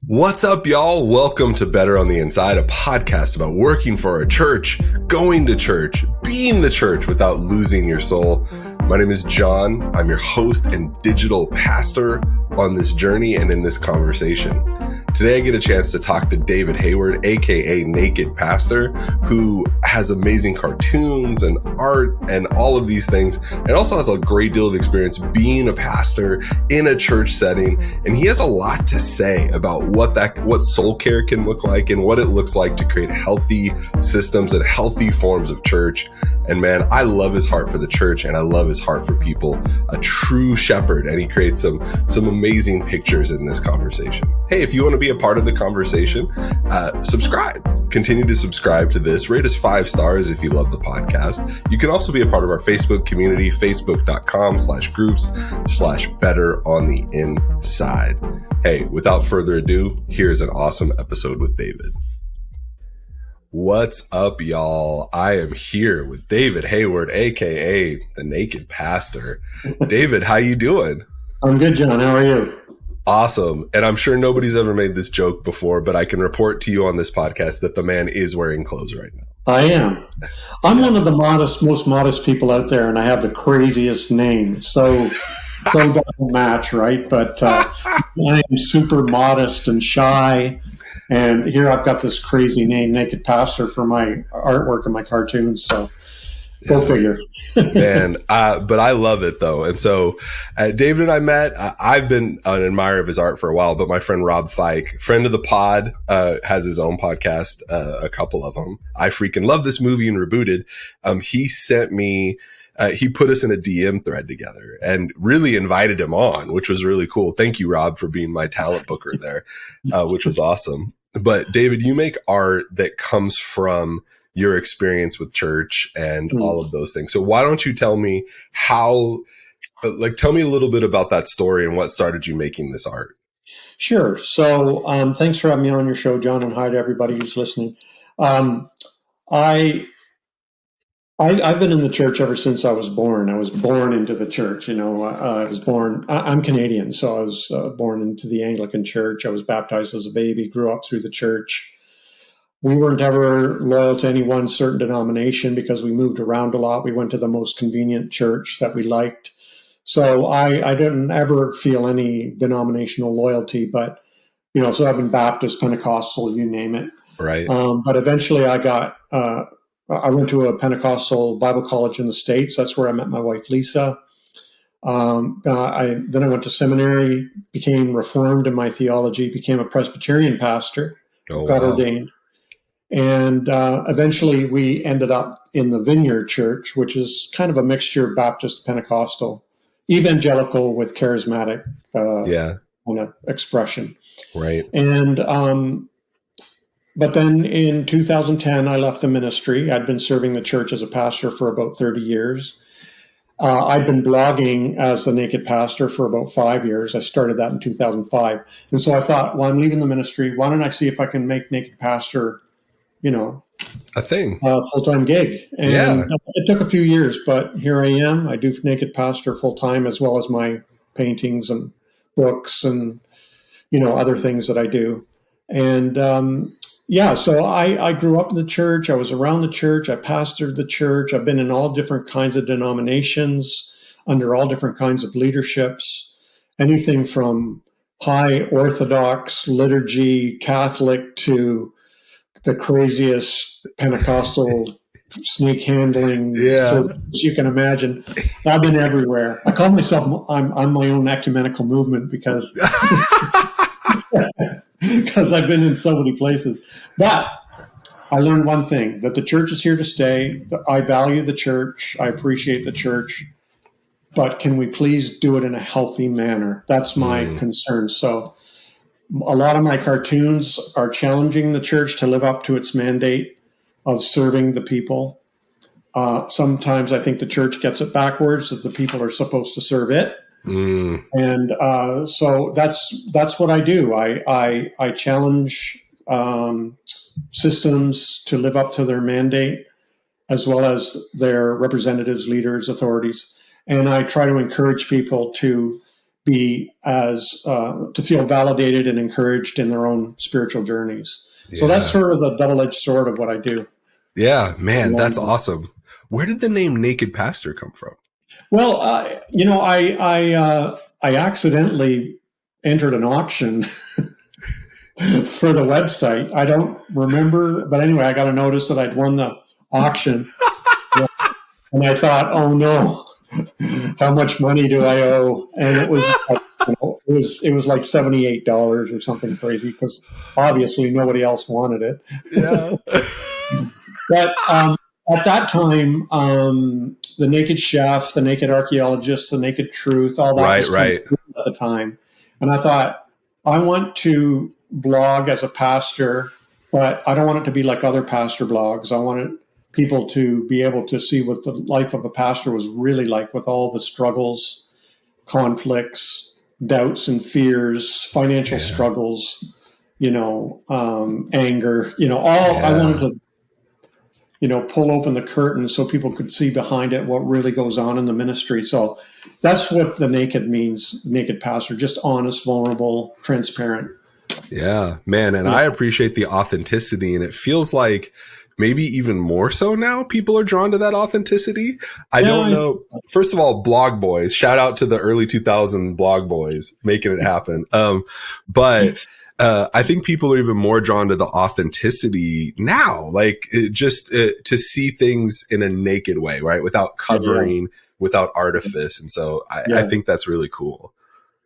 What's up, y'all? Welcome to Better on the Inside, a podcast about working for a church, going to church, being the church without losing your soul. My name is John. I'm your host and digital pastor on this journey and in this conversation. Today I get a chance to talk to David Hayward, aka Naked Pastor, who has amazing cartoons and art and all of these things, and also has a great deal of experience being a pastor in a church setting. And he has a lot to say about what soul care can look like and what it looks like to create healthy systems and healthy forms of church. And man, I love his heart for the church and I love his heart for people, a true shepherd. And he creates some amazing pictures in this conversation. Hey, if you want to be a part of the conversation, subscribe. Continue to subscribe to this. Rate us 5 stars if you love the podcast. You can also be a part of our Facebook community, facebook.com/groups/better-on-the-inside. Hey, without further ado, here's an awesome episode with David. What's up, y'all? I am here with David Hayward, aka the Naked Pastor. David, how you doing? I'm good, John. How are you? Awesome. And I'm sure nobody's ever made this joke before, but I can report to you on this podcast that the man is wearing clothes right now. I am. I'm one of the most modest people out there, and I have the craziest name. So doesn't match, right? But I am super modest and shy. And here I've got this crazy name, Naked Pastor, for my artwork and my cartoons. So go figure. Man, but I love it though. And so David and I met. I've been an admirer of his art for a while, but my friend Rob Fike, friend of the pod, has his own podcast, a couple of them. I freaking love this movie and Rebooted. He sent me, he put us in a DM thread together and really invited him on, which was really cool. Thank you, Rob, for being my talent booker there, which was awesome. But David, you make art that comes from your experience with church and all of those things. So why don't you tell me tell me a little bit about that story and what started you making this art? Sure. So thanks for having me on your show, John, and hi to everybody who's listening. I've been in the church ever since I was born. I was born into the church. I'm Canadian, so I was born into the Anglican church. I was baptized as a baby, grew up through the church. We weren't ever loyal to any one certain denomination because we moved around a lot. We went to the most convenient church that we liked. So I didn't ever feel any denominational loyalty, but, so I've been Baptist, Pentecostal, you name it. Right. But eventually I went to a Pentecostal Bible college in the States. That's where I met my wife, Lisa. Then I went to seminary, became reformed in my theology, became a Presbyterian pastor, got ordained. And eventually we ended up in the Vineyard Church, which is kind of a mixture of Baptist, Pentecostal, evangelical with charismatic kind of expression. Right. And but then in 2010, I left the ministry. I'd been serving the church as a pastor for about 30 years. I'd been blogging as a Naked Pastor for about 5 years. I started that in 2005. And so I thought, well, I'm leaving the ministry. Why don't I see if I can make Naked Pastor, a thing, a full-time gig. And it took a few years, but here I am. I do Naked Pastor full-time as well as my paintings and books and, other things that I do. And, so I grew up in the church. I was around the church. I pastored the church. I've been in all different kinds of denominations, under all different kinds of leaderships, anything from high Orthodox liturgy, Catholic, to the craziest Pentecostal snake handling service you can imagine. I've been everywhere. I call myself, I'm my own ecumenical movement because I've been in so many places. But I learned one thing, that the church is here to stay. I value the church. I appreciate the church. But can we please do it in a healthy manner? That's my concern. So a lot of my cartoons are challenging the church to live up to its mandate of serving the people. Sometimes I think the church gets it backwards, that the people are supposed to serve it. And so that's what I do. I challenge systems to live up to their mandate, as well as their representatives, leaders, authorities. And I try to encourage people to be to feel validated and encouraged in their own spiritual journeys. Yeah. So that's sort of the double-edged sword of what I do. Yeah, man, that's awesome. Where did the name Naked Pastor come from? Well, I accidentally entered an auction for the website. I don't remember, but anyway, I got a notice that I'd won the auction. And I thought, oh no, how much money do I owe? And it was, it was like $78 or something crazy, because obviously nobody else wanted it. Yeah. But at that time, the Naked Chef, the Naked Archaeologist, the Naked Truth, all that was at the time. And I thought, I want to blog as a pastor, but I don't want it to be like other pastor blogs. I wanted people to be able to see what the life of a pastor was really like, with all the struggles, conflicts, doubts and fears, financial struggles, anger, I wanted to, pull open the curtain so people could see behind it what really goes on in the ministry. So that's what the naked means, naked pastor, just honest, vulnerable, transparent. Yeah, man. And I appreciate the authenticity, and it feels like maybe even more so now people are drawn to that authenticity. I don't know. First of all, blog boys, shout out to the early 2000 blog boys making it happen. But I think people are even more drawn to the authenticity now, like to see things in a naked way, right? Without covering, without artifice. And so I think that's really cool.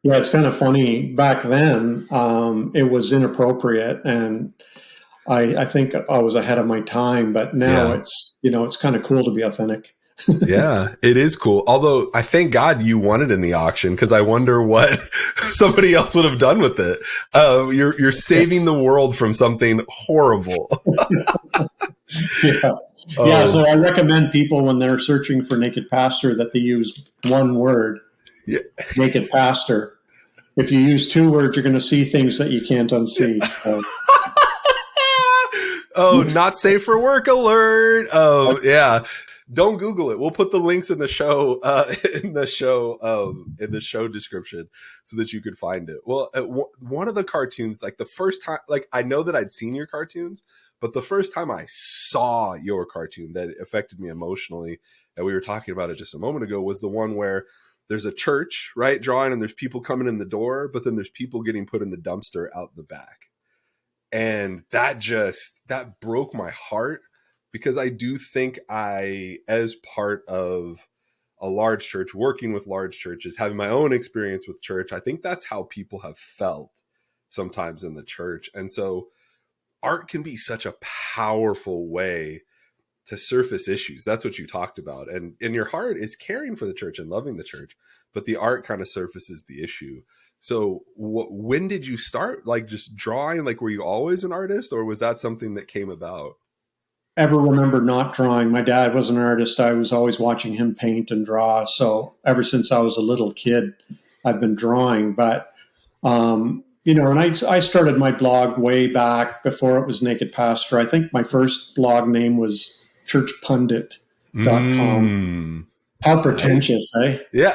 Yeah, it's kind of funny. Back then, it was inappropriate, and I think I was ahead of my time, but now it's kind of cool to be authentic. Yeah, it is cool. Although I thank God you won it in the auction, because I wonder what somebody else would have done with it. You're saving the world from something horrible. So I recommend people, when they're searching for naked pastor, that they use one word, naked pastor. If you use two words, you're going to see things that you can't unsee. So. Oh, not safe for work alert. Oh, yeah. Don't Google it. We'll put the links in the show, in the show description, so that you could find it. Well, one of the cartoons, like the first time, like I know that I'd seen your cartoons, but the first time I saw your cartoon that affected me emotionally, and we were talking about it just a moment ago, was the one where there's a church, right, drawing, and there's people coming in the door, but then there's people getting put in the dumpster out the back. And that broke my heart, because I do think as part of a large church, working with large churches, having my own experience with church, I think that's how people have felt sometimes in the church. And so art can be such a powerful way to surface issues. That's what you talked about. And your heart is caring for the church and loving the church, but the art kind of surfaces the issue. So when did you start, like, just drawing? Like, were you always an artist, or was that something that came about? Ever remember not drawing? My dad was an artist. I was always watching him paint and draw. So ever since I was a little kid, I've been drawing. But, and I started my blog way back before it was Naked Pastor. I think my first blog name was churchpundit.com. How pretentious, eh? Yeah.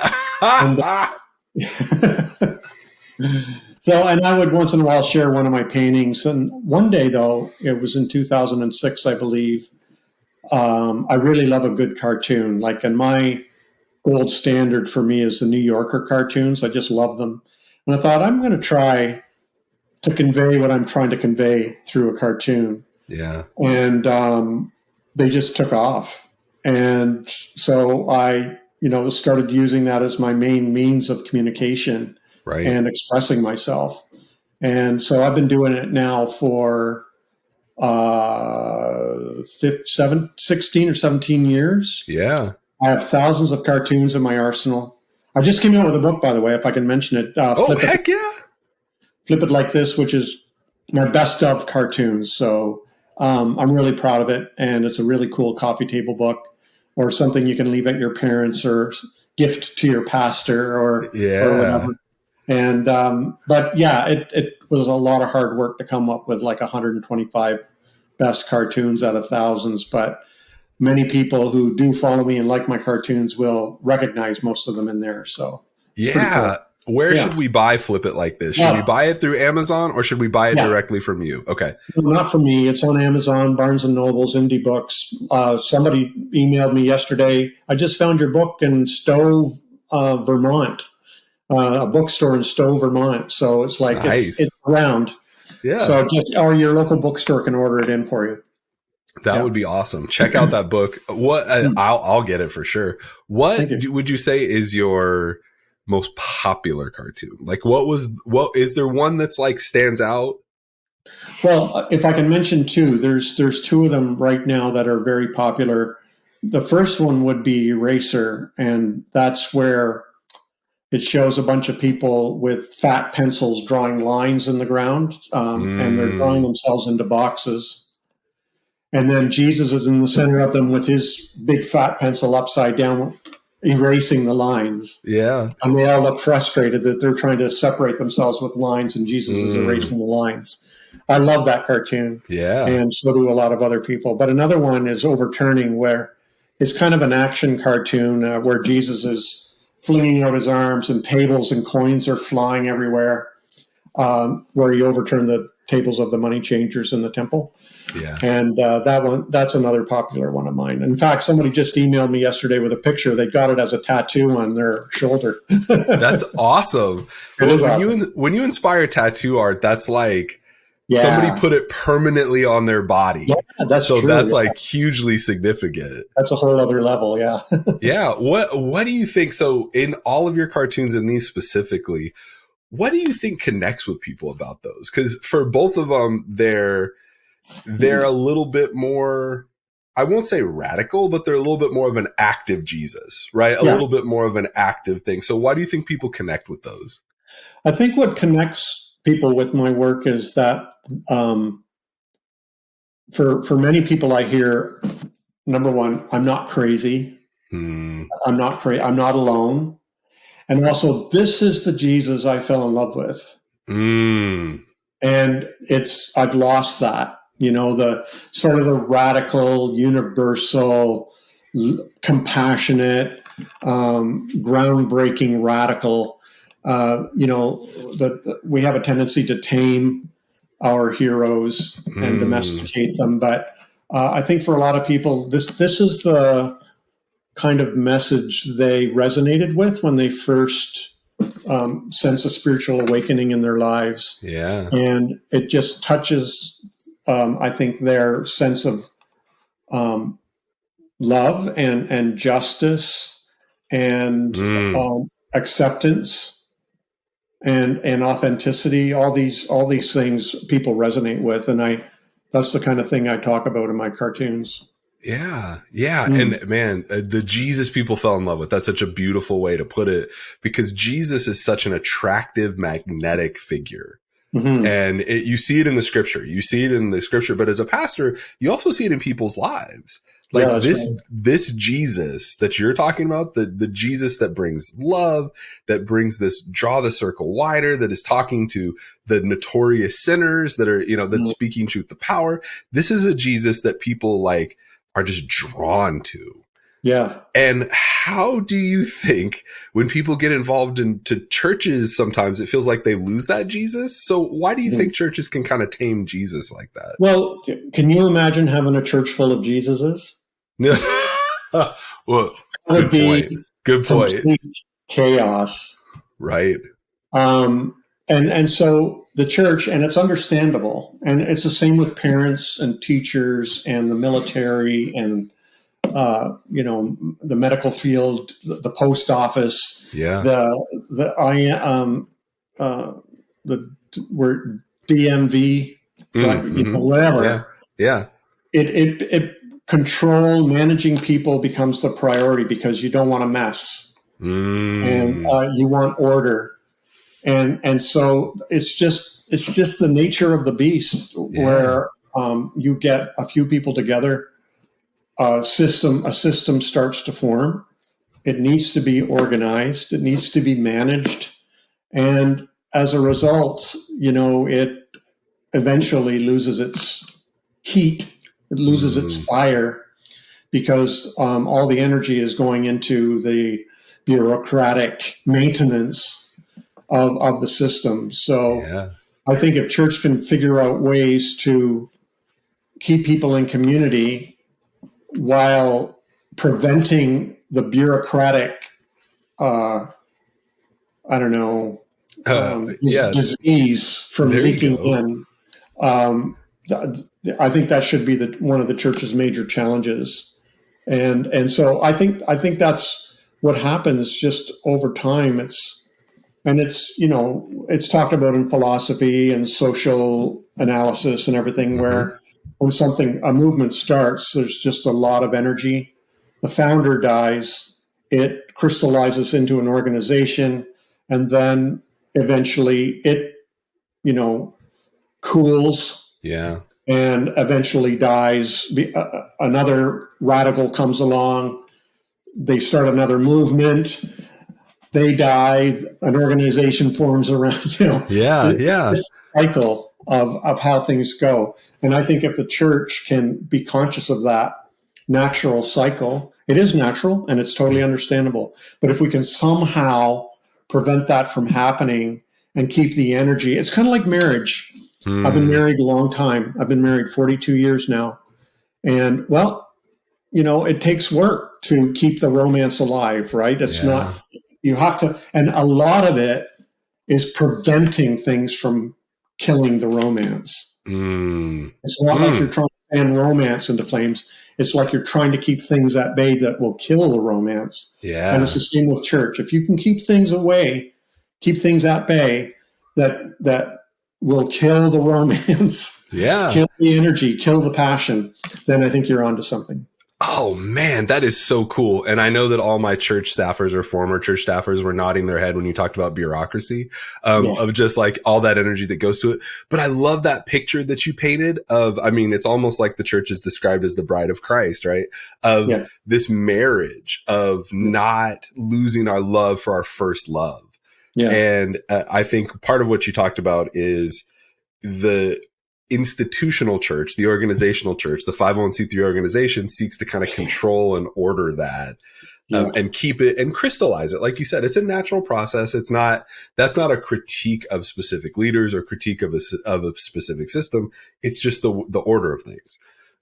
So, and I would once in a while share one of my paintings. And one day, though, it was in 2006, I believe, I really love a good cartoon. Like, and my gold standard for me is the New Yorker cartoons. I just love them. And I thought, I'm going to try to convey what I'm trying to convey through a cartoon. Yeah. And they just took off. And so I, started using that as my main means of communication. Right. And expressing myself. And so I've been doing it now for 16 or 17 years. Yeah. I have thousands of cartoons in my arsenal. I just came out with a book, by the way, if I can mention it. Heck yeah. Flip It Like This, which is my best of cartoons. So I'm really proud of it. And it's a really cool coffee table book, or something you can leave at your parents or gift to your pastor or whatever. And, but yeah, it was a lot of hard work to come up with like 125 best cartoons out of thousands, but many people who do follow me and like my cartoons will recognize most of them in there. So yeah, cool. Where should we buy Flip It Like This? Should we buy it through Amazon or should we buy it directly from you? Okay. Not from me. It's on Amazon, Barnes & Noble's, Indie Books. Somebody emailed me yesterday. I just found your book in Stowe, Vermont, a bookstore in Stowe, Vermont. So it's like, it's around. Yeah. So or your local bookstore can order it in for you. That would be awesome. Check out that book. I'll get it for sure. What would you say is your most popular cartoon? Like what is there one that's like stands out? Well, if I can mention two, there's two of them right now that are very popular. The first one would be Eraser, and that's where it shows a bunch of people with fat pencils drawing lines in the ground, and they're drawing themselves into boxes. And then Jesus is in the center of them with his big fat pencil upside down, erasing the lines. Yeah. And they all look frustrated that they're trying to separate themselves with lines and Jesus is erasing the lines. I love that cartoon. Yeah. And so do a lot of other people. But another one is Overturning, where it's kind of an action cartoon where Jesus is flinging out his arms and tables and coins are flying everywhere, where he overturned the tables of the money changers in the temple. Yeah. And that's another popular one of mine. In fact, somebody just emailed me yesterday with a picture. They got it as a tattoo on their shoulder. That's awesome. When you inspire tattoo art, that's like somebody put it permanently on their body. Yeah, that's true. That's like hugely significant. That's a whole other level. Yeah. Yeah. What do you think? So in all of your cartoons and these specifically, what do you think connects with people about those? Because for both of them, they're a little bit more, I won't say radical, but they're a little bit more of an active Jesus, right? A little bit more of an active thing. So why do you think people connect with those? I think what connects people with my work is that for many people I hear, number one, I'm not crazy. I'm not crazy. I'm not alone. And also, this is the Jesus I fell in love with. And I've lost that. You know, the sort of the radical, universal, compassionate, groundbreaking radical. We have a tendency to tame our heroes and domesticate them. But I think for a lot of people, this is the kind of message they resonated with when they first sense a spiritual awakening in their lives. Yeah. And it just touches, I think, their sense of love and justice and acceptance and authenticity. All these things people resonate with, and that's the kind of thing I talk about in my cartoons. Yeah. Yeah. And man, the Jesus people fell in love with, that's such a beautiful way to put it, because Jesus is such an attractive, magnetic figure. And you see it in the scripture, but as a pastor, you also see it in people's lives. Like this Jesus that you're talking about, the Jesus that brings love, that brings this draw the circle wider, that is talking to the notorious sinners that are, that's speaking truth to power. This is a Jesus that people like are just drawn to. Yeah. And how do you think when people get involved into churches, sometimes it feels like they lose that Jesus? So why do you think churches can kind of tame Jesus like that? Well, can you imagine having a church full of Jesuses? Well, good point. Chaos. Right. And so the church, and it's understandable, and it's the same with parents and teachers and the military and the medical field, the post office, we're DMV, whatever. Yeah. It control, managing people becomes the priority because you don't want to mess, and you want order, and so it's just the nature of the beast where you get a few people together. A system starts to form. It needs to be organized. It needs to be managed. And as a result, it eventually loses its heat. It loses its fire because all the energy is going into the bureaucratic maintenance of the system. So I think if church can figure out ways to keep people in community while preventing the bureaucratic, disease from leaking in. I think that should be one of the church's major challenges, and so I think that's what happens just over time. It's talked about in philosophy and social analysis and everything, where when a movement starts, there's just a lot of energy. The founder dies, it crystallizes into an organization, and then eventually it, cools. Yeah. And eventually dies. Another radical comes along. They start another movement. They die. An organization forms around. This cycle of how things go. And I think if the church can be conscious of that natural cycle, it is natural and it's totally understandable. But if we can somehow prevent that from happening and keep the energy, it's kind of like marriage. I've been married a long time. I've been married 42 years now. And it takes work to keep the romance alive, right? It's not, you have to, and a lot of it is preventing things from killing the romance. It's not like you're trying to fan romance into flames. It's like you're trying to keep things at bay that will kill the romance. Yeah. And it's the same with church. If you can keep things away, keep things at bay that will kill the romance, kill the energy, kill the passion, then I think you're onto something. Oh man, that is so cool. And I know that all my church staffers or former church staffers were nodding their head when you talked about bureaucracy, of just like all that energy that goes to it. But I love that picture that you painted it's almost like the church is described as the bride of Christ, right? Of this marriage of not losing our love for our first love. Yeah. And I think part of what you talked about is the institutional church, the organizational church, the 501c3 organization seeks to kind of control and order that and keep it and crystallize it. Like you said, it's a natural process. That's not a critique of specific leaders or critique of a specific system. It's just the order of things.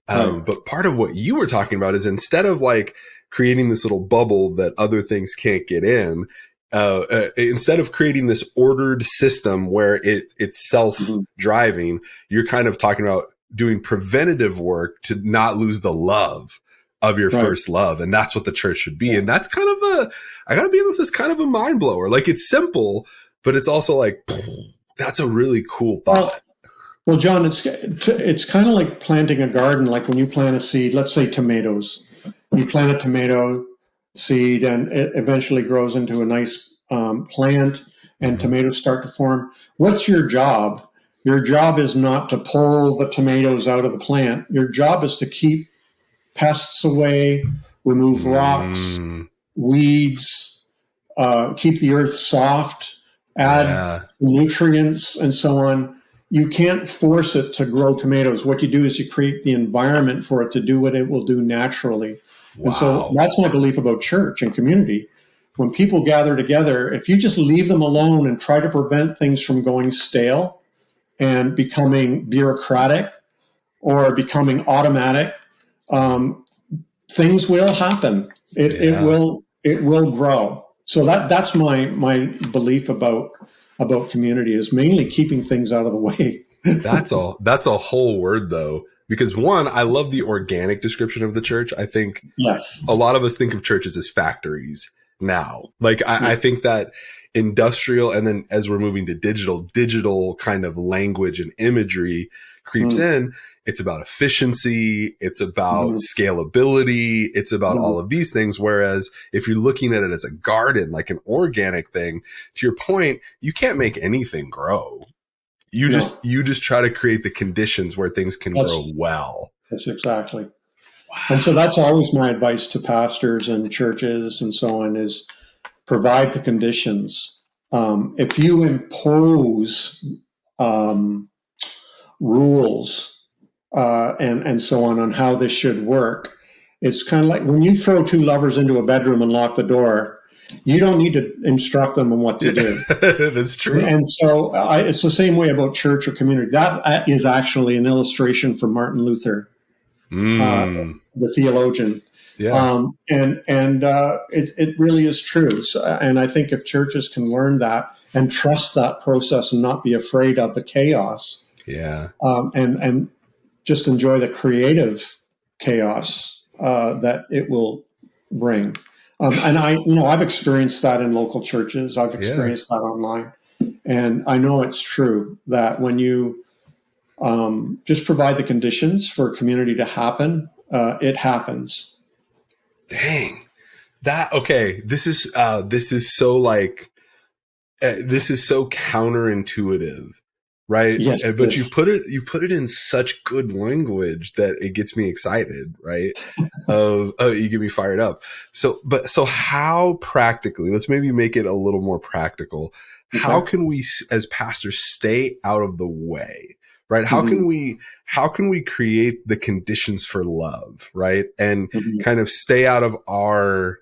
But part of what you were talking about is instead of like creating this little bubble that other things can't get in, instead of creating this ordered system where it's self-driving, you're kind of talking about doing preventative work to not lose the love of your first love. And that's what the church should be. And that's kind of I gotta be honest, it's kind of a mind blower. Like it's simple, but it's also like, that's a really cool thought. Well, John, it's kind of like planting a garden. Like when you plant a seed, let's say tomatoes, you plant a tomato seed and it eventually grows into a nice plant and tomatoes start to form. What's your job? Your job is not to pull the tomatoes out of the plant. Your job is to keep pests away, remove rocks, weeds, keep the earth soft, add nutrients and so on. You can't force it to grow tomatoes. What you do is you create the environment for it to do what it will do naturally. And so that's my belief about church and community. When people gather together, if you just leave them alone and try to prevent things from going stale and becoming bureaucratic or becoming automatic, things will happen. It will grow. So that's my belief about community is mainly keeping things out of the way. That's a whole word though. Because one, I love the organic description of the church. I think a lot of us think of churches as factories now. Like I think that industrial, and then as we're moving to digital kind of language and imagery creeps in. It's about efficiency. It's about scalability. It's about all of these things. Whereas if you're looking at it as a garden, like an organic thing, to your point, you can't make anything grow. You just try to create the conditions where things can grow well. That's exactly. Wow. And so that's always my advice to pastors and churches and so on is provide the conditions. If you impose rules and so on how this should work, it's kind of like when you throw two lovers into a bedroom and lock the door, You don't need to instruct them on what to do. That's true. And so it's the same way about church or community. That is actually an illustration from Martin Luther, the theologian. Yeah. It really is true. So, and I think if churches can learn that and trust that process and not be afraid of the chaos, and just enjoy the creative chaos that it will bring. And I've experienced that in local churches. I've experienced that online, and I know it's true that when you just provide the conditions for a community to happen, it happens. Dang. This is so like, this is so counterintuitive, right? Yes, but you put it in such good language that it gets me excited, right? You get me fired up. So how practically, let's maybe make it a little more practical. Okay. How can we as pastors stay out of the way? Right? How can we create the conditions for love, right? And kind of stay out of our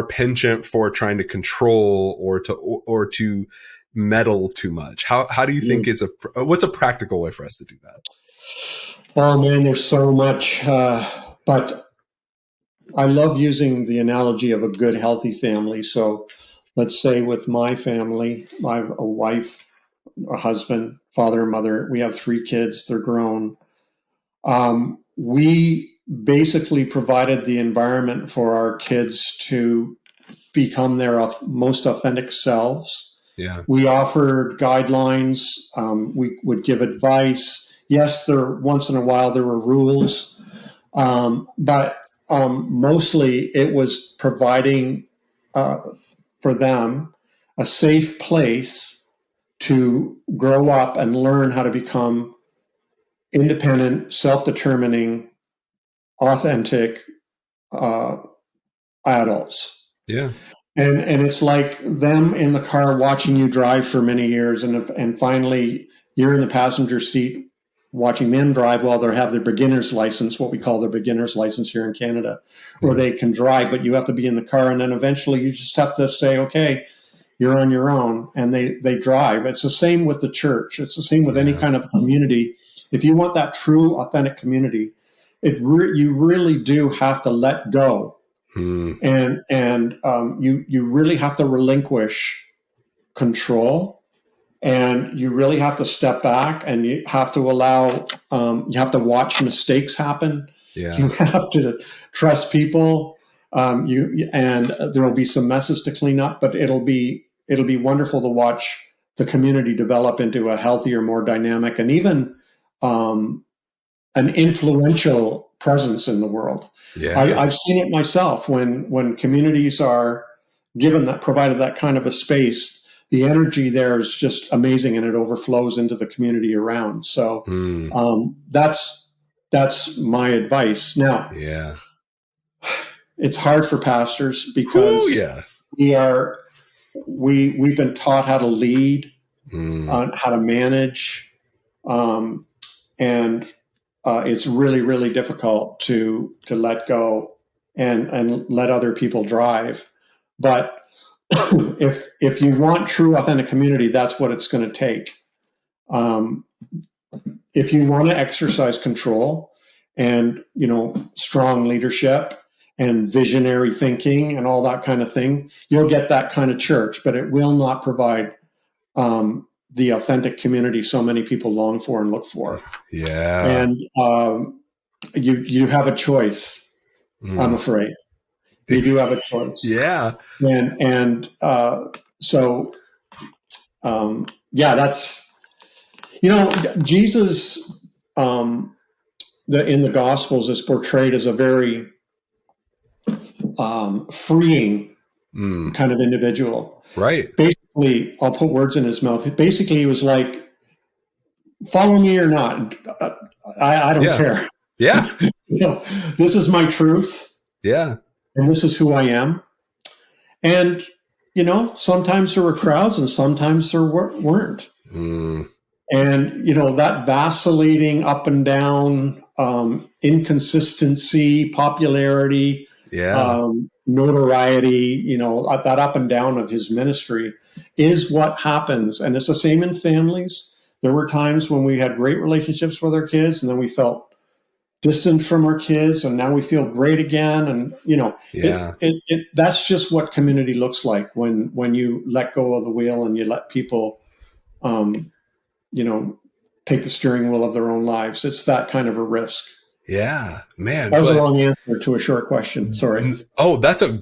penchant for trying to control or to meddle too much. How do you think what's a practical way for us to do that? Oh man, there's so much, but I love using the analogy of a good, healthy family. So let's say with my family, I have a wife, a husband, father and mother. We have 3 kids. They're grown. We basically provided the environment for our kids to become their most authentic selves. Yeah. We offered guidelines. We would give advice. Yes, once in a while there were rules, but mostly it was providing for them a safe place to grow up and learn how to become independent, self-determining, authentic adults. Yeah. And it's like them in the car watching you drive for many years, and finally you're in the passenger seat watching them drive while they have their beginner's license, what we call their beginner's license here in Canada, where they can drive, but you have to be in the car, and then eventually you just have to say, okay, you're on your own, and they drive. It's the same with the church. It's the same with any kind of community. If you want that true, authentic community, you really do have to let go, and you really have to relinquish control, and you really have to step back, and you have to allow. You have to watch mistakes happen. Yeah. You have to trust people. And there will be some messes to clean up, but it'll be wonderful to watch the community develop into a healthier, more dynamic, and even an influential presence in the world. Yeah. I've seen it myself when communities are provided that kind of a space. The energy there is just amazing, and it overflows into the community around. So that's my advice. Now, it's hard for pastors because we've been taught how to lead, how to manage, and it's really, really difficult to let go and let other people drive. But if you want true, authentic community, that's what it's going to take. If you want to exercise control and strong leadership and visionary thinking and all that kind of thing, you'll get that kind of church, but it will not provide the authentic community so many people long for and look for. Yeah. And you have a choice, I'm afraid. You do have a choice. Yeah. That's, Jesus in the Gospels is portrayed as a very freeing kind of individual. Right. Basically, I'll put words in his mouth. Basically, he was like, follow me or not. I don't care. Yeah. This is my truth. Yeah. And this is who I am. And, sometimes there were crowds and sometimes there weren't. And, that vacillating up and down, inconsistency, popularity, notoriety, that up and down of his ministry is what happens. And it's the same in families. There were times when we had great relationships with our kids, and then we felt distant from our kids, and now we feel great again. And that's just what community looks like when you let go of the wheel and you let people take the steering wheel of their own lives. It's that kind of a risk. Yeah, man. That was a long answer to a short question. Sorry. Oh, that's a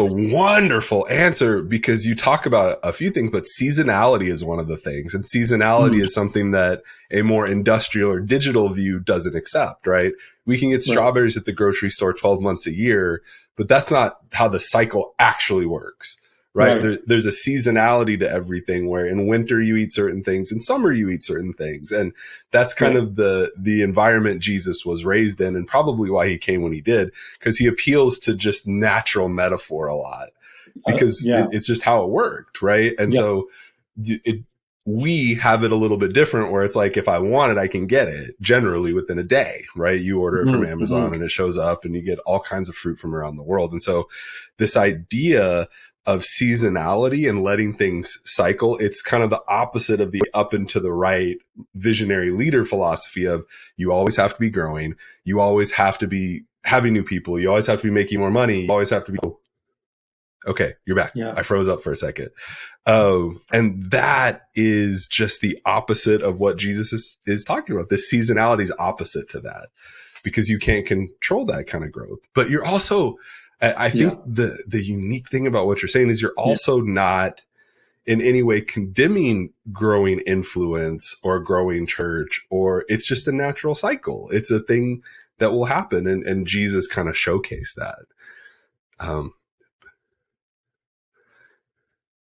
wonderful answer, because you talk about a few things, but seasonality is one of the things. And seasonality is something that a more industrial or digital view doesn't accept, right? We can get strawberries at the grocery store 12 months a year, but that's not how the cycle actually works. Right. There's a seasonality to everything, where in winter you eat certain things, in summer you eat certain things. And that's kind of the environment Jesus was raised in, and probably why he came when he did, because he appeals to just natural metaphor a lot, because it's just how it worked. Right. And so we have it a little bit different, where it's like, if I want it, I can get it generally within a day. Right. You order it from Amazon and it shows up, and you get all kinds of fruit from around the world. And so this idea of seasonality and letting things cycle, it's kind of the opposite of the up and to the right visionary leader philosophy of, you always have to be growing. You always have to be having new people. You always have to be making more money. You always have to be. Okay, you're back. Yeah. I froze up for a second. And that is just the opposite of what Jesus is talking about. This seasonality is opposite to that, because you can't control that kind of growth. But you're also, I think the unique thing about what you're saying is you're also not in any way condemning growing influence or growing church, or it's just a natural cycle. It's a thing that will happen. And Jesus kind of showcased that.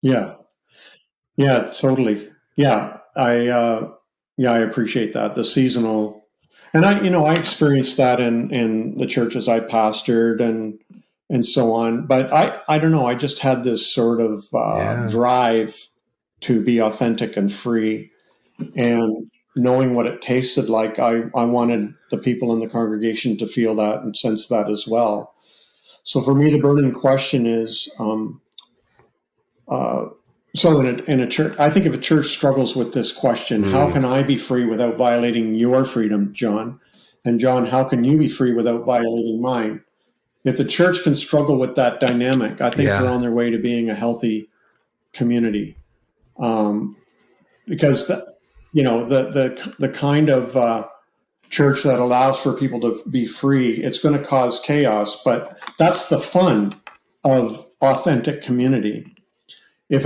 Yeah, totally. Yeah. I appreciate that. The seasonal, and I experienced that in the churches I pastored and so on. But I don't know. I just had this sort of drive to be authentic and free, and knowing what it tasted like. I wanted the people in the congregation to feel that and sense that as well. So for me, the burning question is, so in a church, I think if a church struggles with this question, how can I be free without violating your freedom, John? And John, how can you be free without violating mine? If the church can struggle with that dynamic, I think they're on their way to being a healthy community. Because the kind of church that allows for people to be free, it's going to cause chaos. But that's the fun of authentic community. If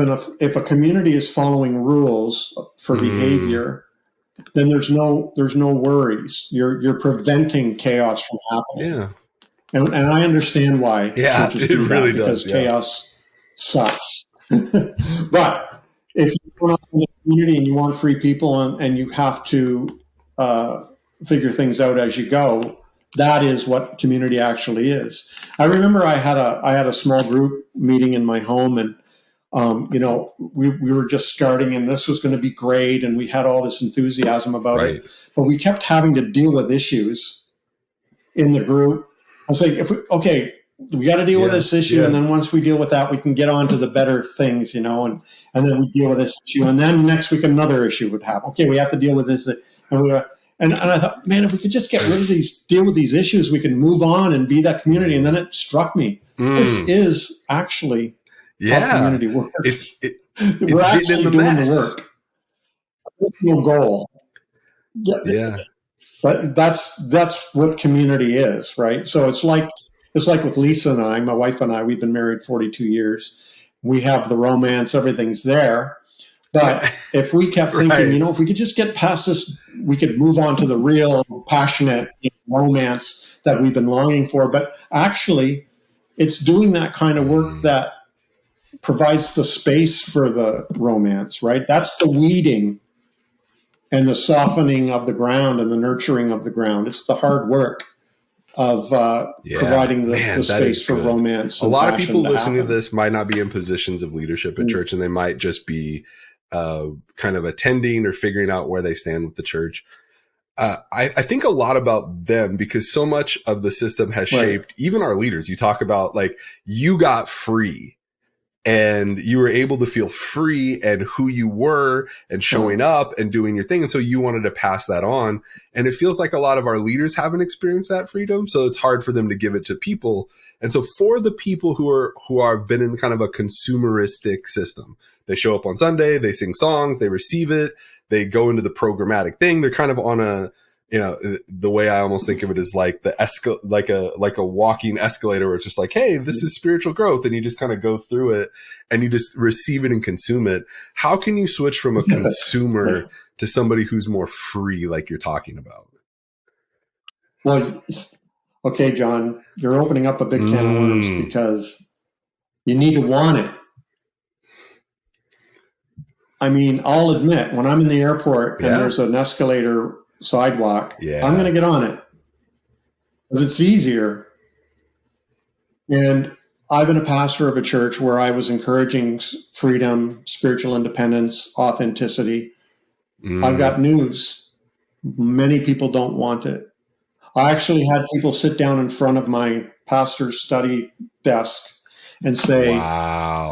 a community is following rules for behavior, then there's no worries. You're preventing chaos from happening. Yeah. And I understand why churches do that, because chaos sucks. But if you're not in the community and you want free people and you have to figure things out as you go, that is what community actually is. I remember I had a small group meeting in my home, and we were just starting, and this was going to be great, and we had all this enthusiasm about it. But we kept having to deal with issues in the group. I was like, we got to deal with this issue, and then once we deal with that, we can get on to the better things, and then we deal with this issue, and then next week another issue would happen. Okay, we have to deal with this, and I thought, man, if we could just get rid of deal with these issues, we can move on and be that community. And then it struck me, this is actually how community works. We're actually doing the work. No goal. Yeah. But that's what community is, right? So it's like with Lisa and I, my wife and I, we've been married 42 years. We have the romance, everything's there. But if we kept thinking, if we could just get past this, we could move on to the real passionate romance that we've been longing for. But actually, it's doing that kind of work that provides the space for the romance, right? That's the weeding and the softening of the ground and the nurturing of the ground. It's the hard work of providing the space for romance. A lot of people listening to this might not be in positions of leadership in church, and they might just be kind of attending or figuring out where they stand with the church. I think a lot about them because so much of the system has shaped even our leaders. You talk about like you got free and you were able to feel free and who you were and showing up and doing your thing. And so you wanted to pass that on. And it feels like a lot of our leaders haven't experienced that freedom. So it's hard for them to give it to people. And so for the people who are been in kind of a consumeristic system, they show up on Sunday, they sing songs, they receive it, they go into the programmatic thing. They're kind of on a, you know, the way I almost think of it is like like a walking escalator where it's just like, hey, this is spiritual growth. And you just kind of go through it and you just receive it and consume it. How can you switch from a consumer to somebody who's more free, like you're talking about? Well, okay, John, you're opening up a big can of worms because you need to want it. I mean, I'll admit, when I'm in the airport and there's an escalator sidewalk, I'm going to get on it because it's easier. And I've been a pastor of a church where I was encouraging freedom, spiritual independence, authenticity. I've got news. Many people don't want it. I actually had people sit down in front of my pastor's study desk and say,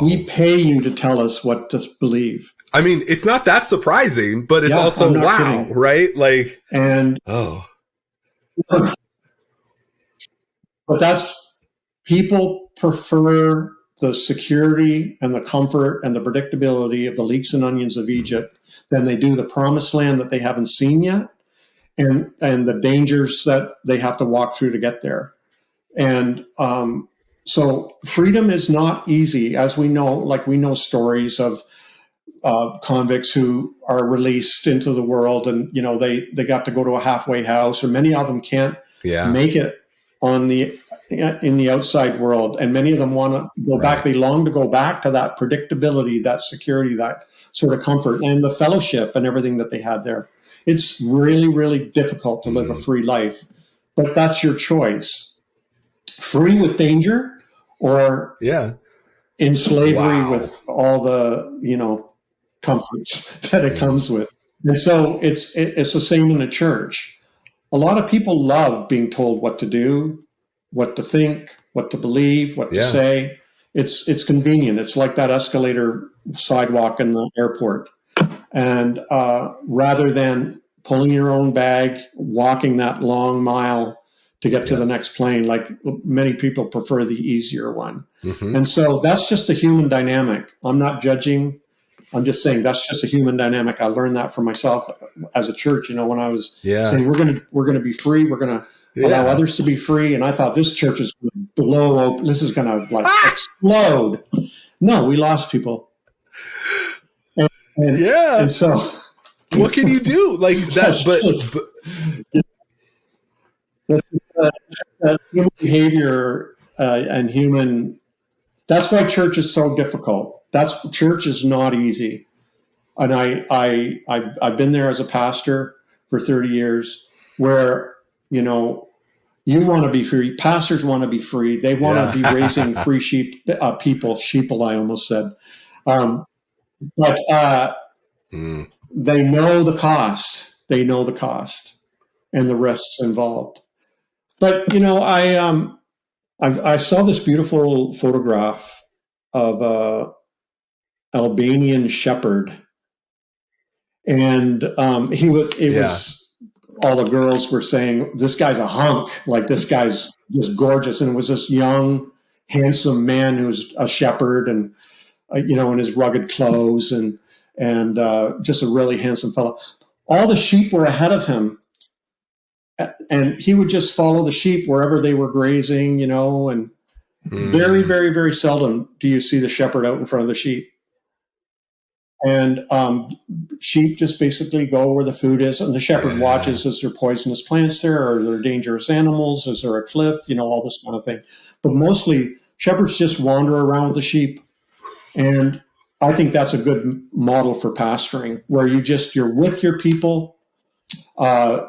we pay you to tell us what to believe. I mean, it's not that surprising, but it's also kidding. Right? Like, and but that's, people prefer the security and the comfort and the predictability of the leeks and onions of Egypt than they do the promised land that they haven't seen yet, and the dangers that they have to walk through to get there. And so freedom is not easy, as we know. Like, we know stories of convicts who are released into the world, and you know they got to go to a halfway house, or many of them can't make it in the outside world, and many of them want to go back. They long to go back to that predictability, that security, that sort of comfort, and the fellowship and everything that they had there. It's really, really difficult to live a free life, but that's your choice: free with danger, or in slavery with all the, you know, comforts that it comes with. And so it's the same in the church. A lot of people love being told what to do, what to think, what to believe, what to say. It's convenient. It's like that escalator sidewalk in the airport. And rather than pulling your own bag, walking that long mile to get to the next plane, like many people prefer the easier one. And so that's just the human dynamic. I'm not judging. I'm just saying that's just a human dynamic. I learned that for myself as a church, you know, when I was saying we're going to be free. We're going to allow others to be free. And I thought this church is going to blow open. This is going to like explode. No, we lost people. And so what can you do? Like that, human behavior and human. That's why church is so difficult. Church is not easy. And I've been there as a pastor for 30 years where, you know, you want to be free. Pastors want to be free. They want to be raising free sheeple, I almost said. But they know the cost. They know the cost and the risks involved. But, you know, I saw this beautiful photograph of a Albanian shepherd, and it was all the girls were saying, this guy's a hunk, like this guy's just gorgeous. And it was this young, handsome man who's a shepherd, and you know, in his rugged clothes, and just a really handsome fellow. All the sheep were ahead of him, and he would just follow the sheep wherever they were grazing, you know, and very, very, very seldom do you see the shepherd out in front of the sheep. And sheep just basically go where the food is, and the shepherd watches, is there poisonous plants there, or are there dangerous animals, is there a cliff, you know, all this kind of thing. But mostly shepherds just wander around with the sheep. And I think that's a good model for pastoring, where you're with your people,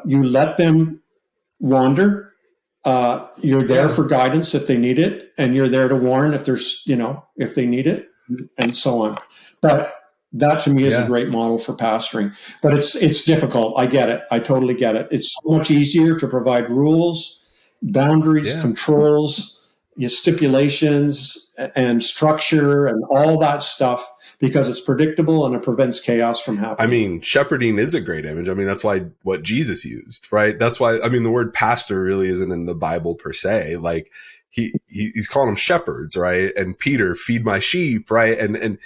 you let them wander, you're there for guidance if they need it, and you're there to warn if there's, you know, if they need it, and so on. But That to me is a great model for pastoring, but it's difficult. I get it. I totally get it. It's so much easier to provide rules, boundaries, controls, stipulations, and structure, and all that stuff, because it's predictable and it prevents chaos from happening. I mean, shepherding is a great image. I mean, that's why what Jesus used, right? That's why, I mean, the word pastor really isn't in the Bible per se. Like he's calling them shepherds, right? And Peter, feed my sheep, right? And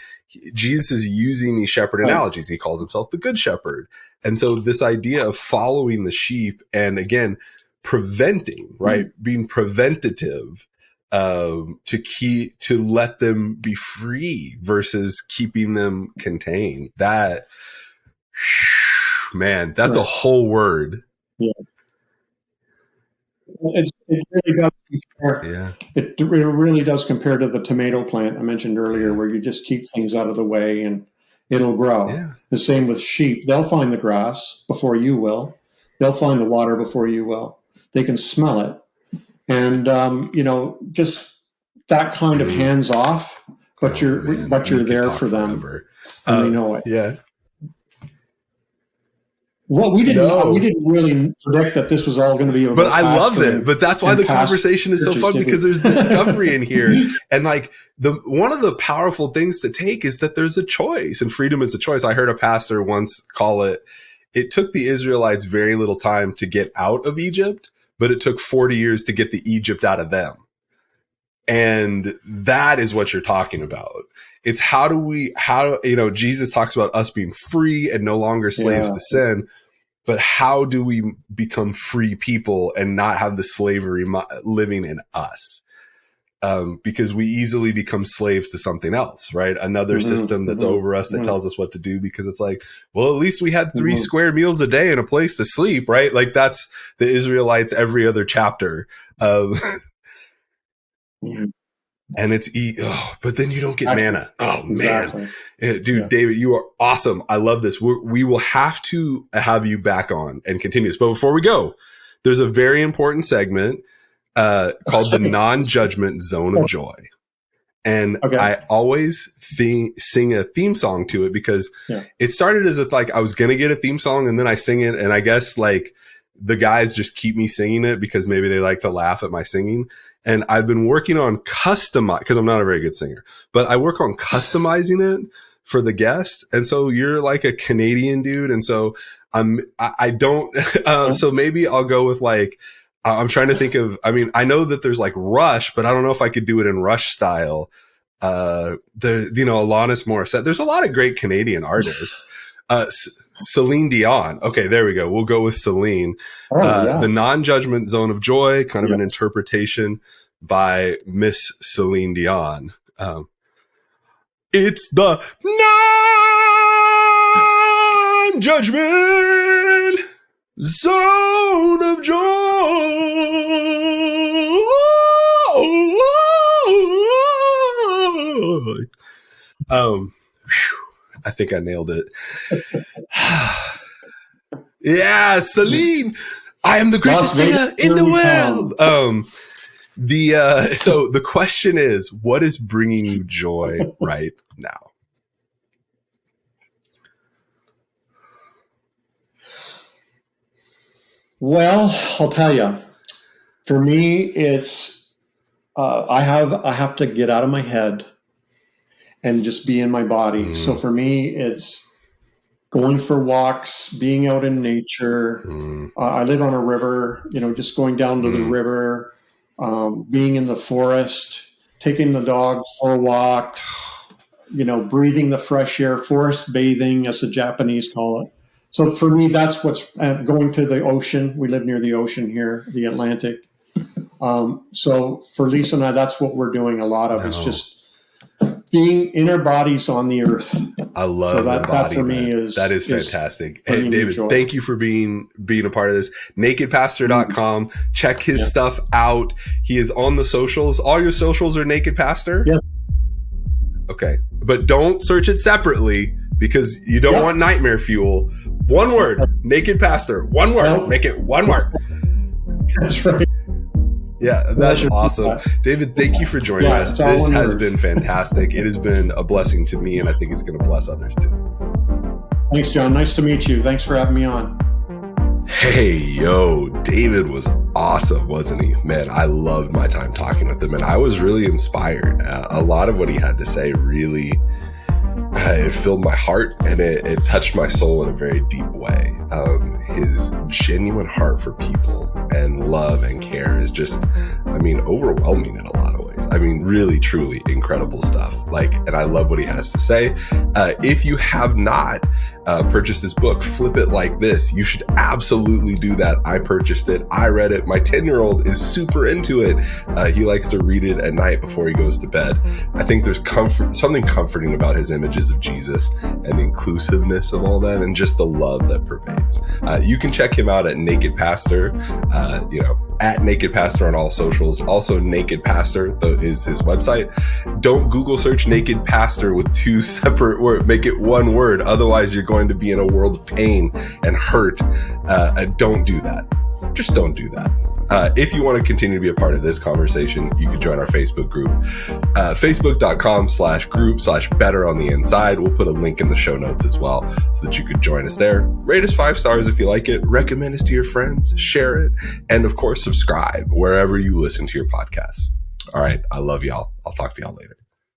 Jesus is using these shepherd analogies. He calls himself the good shepherd. And so this idea of following the sheep and, again, preventing, right? Being preventative, to let them be free versus keeping them contained. That, man, that's a whole word. Yeah. It really does compare. It really does compare to the tomato plant I mentioned earlier, where you just keep things out of the way and it'll grow. Yeah. The same with sheep. They'll find the grass before you will. They'll find the water before you will. They can smell it. And, just that kind of hands off, but you're there for them. And they know it. Yeah. Well, we didn't really predict that this was all going to be about. But I love it. But that's why the conversation is so fun, because there's discovery in here. And like one of the powerful things to take is that there's a choice, and freedom is a choice. I heard a pastor once call it took the Israelites very little time to get out of Egypt, but it took 40 years to get the Egypt out of them. And that is what you're talking about. It's Jesus talks about us being free and no longer slaves to sin, but how do we become free people and not have the slavery living in us? Because we easily become slaves to something else, right? Another system that's over us that tells us what to do, because it's like, well, at least we had 3 square meals a day and a place to sleep, right? Like that's the Israelites every other chapter. And it's but then you don't get manna. Oh man, dude, David, you are awesome. I love this. We will have to have you back on and continue this. But before we go, there's a very important segment called the non-judgment zone of joy. And I always sing a theme song to it, because it started as if like I was going to get a theme song and then I sing it. And I guess like the guys just keep me singing it because maybe they like to laugh at my singing. And I've been working on because I'm not a very good singer, but I work on customizing it for the guest. And so you're like a Canadian dude. And so I don't, so maybe I'll go with like, I'm trying to think of, I mean, I know that there's like Rush, but I don't know if I could do it in Rush style. Alanis Morissette. There's a lot of great Canadian artists. Celine Dion. Okay, there we go. We'll go with Celine. The non-judgment zone of joy, kind of an interpretation by Miss Celine Dion. It's the non-judgment zone of joy. I think I nailed it. Yeah, Celine, I am the greatest singer in the world. So the question is, what is bringing you joy right now? Well, I'll tell you. For me, it's I have to get out of my head and just be in my body. So for me, it's going for walks, being out in nature. I live on a river, just going down to the river, being in the forest, taking the dogs for a walk, breathing the fresh air, forest bathing, as the Japanese call it. So for me, that's what's going to the ocean. We live near the ocean here, the Atlantic. So for Lisa and I, that's what we're doing a lot of. It's just being in our bodies on the earth. I love that for me is fantastic. And David, thank you for being a part of this. NakedPastor.com. Check his stuff out. He is on the socials. All your socials are Naked Pastor? Yeah. Okay. But don't search it separately, because you don't want nightmare fuel. One word, Naked Pastor. One word. Make it one word. That's right. Yeah, that's awesome. David, thank you for joining us. This has been fantastic. It has been a blessing to me, and I think it's going to bless others too. Thanks, John. Nice to meet you. Thanks for having me on. Hey, yo, David was awesome, wasn't he? Man, I loved my time talking with him, and I was really inspired. A lot of what he had to say really it filled my heart, and it touched my soul in a very deep way. His genuine heart for people and love and care is just, overwhelming in a lot of ways. Really, truly incredible stuff. And I love what he has to say. If you have not purchased his book, Flip It Like This, you should absolutely do that. I purchased it. I read it. My 10-year-old is super into it. He likes to read it at night before he goes to bed. I think there's something comforting about his images of Jesus and the inclusiveness of all that and just the love that pervades. You can check him out at Naked Pastor, at Naked Pastor on all socials. Also, Naked Pastor is his website. Don't Google search Naked Pastor with two separate words. Make it one word. Otherwise, you're going to be in a world of pain and hurt. Don't do that. Just don't do that. If you want to continue to be a part of this conversation, you can join our Facebook group, facebook.com/group/better on the inside. We'll put a link in the show notes as well so that you could join us there. Rate us 5 stars if you like it. Recommend us to your friends, share it, and of course, subscribe wherever you listen to your podcasts. All right. I love y'all. I'll talk to y'all later.